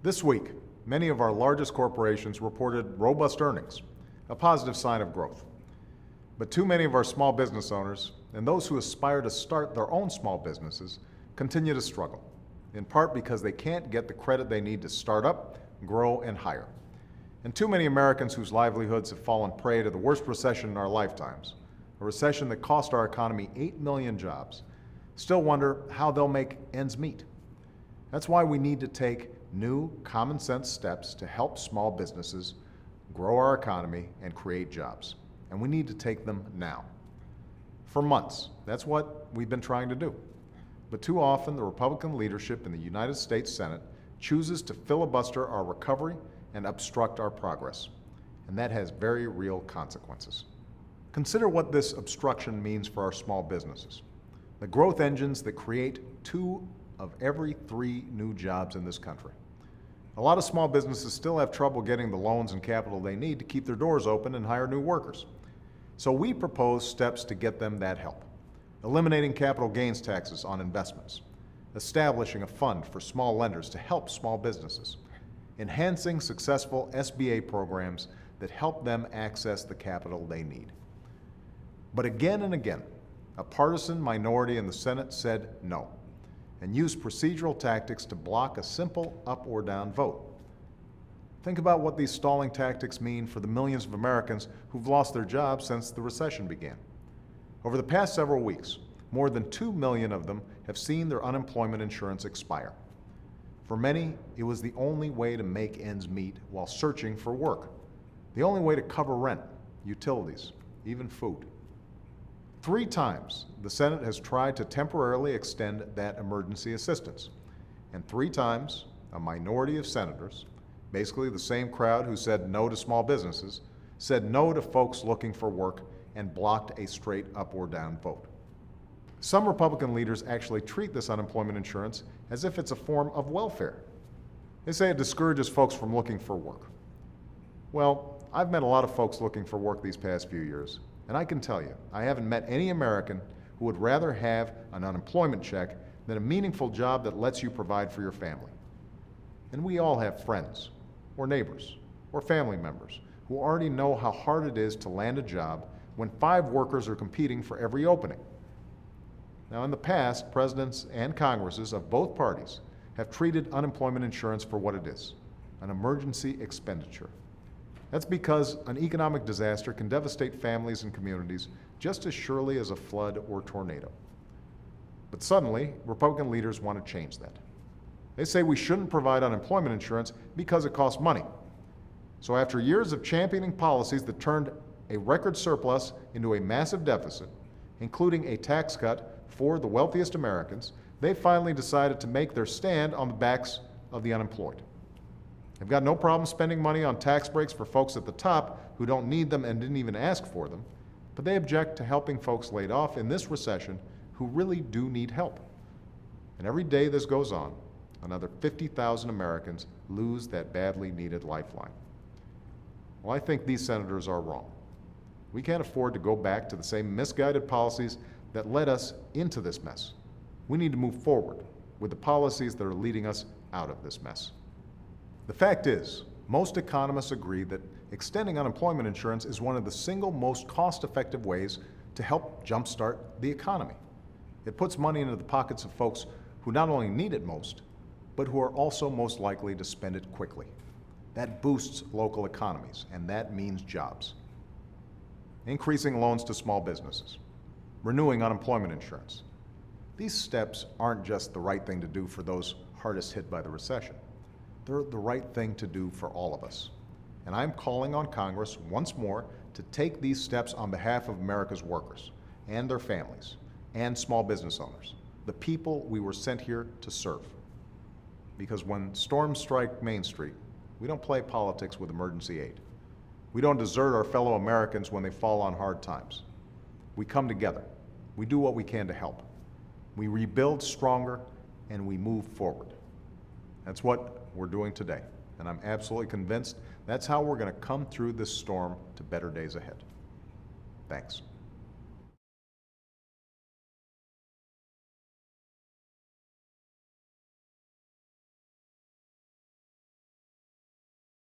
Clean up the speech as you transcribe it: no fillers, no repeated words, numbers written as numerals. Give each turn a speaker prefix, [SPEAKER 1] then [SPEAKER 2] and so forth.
[SPEAKER 1] This week, many of our largest corporations reported robust earnings, a positive sign of growth. But too many of our small business owners and those who aspire to start their own small businesses continue to struggle, in part because they can't get the credit they need to start up, grow, and hire. And too many Americans whose livelihoods have fallen prey to the worst recession in our lifetimes, a recession that cost our economy 8 million jobs, still wonder how they'll make ends meet. That's why we need to take new, common-sense steps to help small businesses grow our economy and create jobs. And we need to take them now. For months, that's what we've been trying to do. But too often, the Republican leadership in the United States Senate chooses to filibuster our recovery and obstruct our progress. And that has very real consequences. Consider what this obstruction means for our small businesses, the growth engines that create 2 of every 3 new jobs in this country. A lot of small businesses still have trouble getting the loans and capital they need to keep their doors open and hire new workers. So we propose steps to get them that help. Eliminating capital gains taxes on investments, establishing a fund for small lenders to help small businesses, enhancing successful SBA programs that help them access the capital they need. But again and again, a partisan minority in the Senate said no, and used procedural tactics to block a simple up or down vote. Think about what these stalling tactics mean for the millions of Americans who've lost their jobs since the recession began. Over the past several weeks, more than 2 million of them have seen their unemployment insurance expire. For many, it was the only way to make ends meet while searching for work, the only way to cover rent, utilities, even food. 3 times, the Senate has tried to temporarily extend that emergency assistance. And 3 times, a minority of senators, basically the same crowd who said no to small businesses, said no to folks looking for work and blocked a straight up or down vote. Some Republican leaders actually treat this unemployment insurance as if it's a form of welfare. They say it discourages folks from looking for work. Well, I've met a lot of folks looking for work these past few years. And I can tell you, I haven't met any American who would rather have an unemployment check than a meaningful job that lets you provide for your family. And we all have friends, or neighbors, or family members who already know how hard it is to land a job when 5 workers are competing for every opening. Now, in the past, presidents and Congresses of both parties have treated unemployment insurance for what it is, an emergency expenditure. That's because an economic disaster can devastate families and communities just as surely as a flood or tornado. But suddenly, Republican leaders want to change that. They say we shouldn't provide unemployment insurance because it costs money. So after years of championing policies that turned a record surplus into a massive deficit, including a tax cut for the wealthiest Americans, they finally decided to make their stand on the backs of the unemployed. They've got no problem spending money on tax breaks for folks at the top who don't need them and didn't even ask for them, but they object to helping folks laid off in this recession who really do need help. And every day this goes on, another 50,000 Americans lose that badly needed lifeline. Well, I think these senators are wrong. We can't afford to go back to the same misguided policies that led us into this mess. We need to move forward with the policies that are leading us out of this mess. The fact is, most economists agree that extending unemployment insurance is one of the single most cost-effective ways to help jumpstart the economy. It puts money into the pockets of folks who not only need it most, but who are also most likely to spend it quickly. That boosts local economies, and that means jobs. Increasing loans to small businesses, renewing unemployment insurance. These steps aren't just the right thing to do for those hardest hit by the recession. They're the right thing to do for all of us. And I'm calling on Congress once more to take these steps on behalf of America's workers and their families and small business owners, the people we were sent here to serve. Because when storms strike Main Street, we don't play politics with emergency aid. We don't desert our fellow Americans when they fall on hard times. We come together. We do what we can to help. We rebuild stronger and we move forward. That's what we're doing today, and I'm absolutely convinced that's how we're going to come through this storm to better days ahead. Thanks.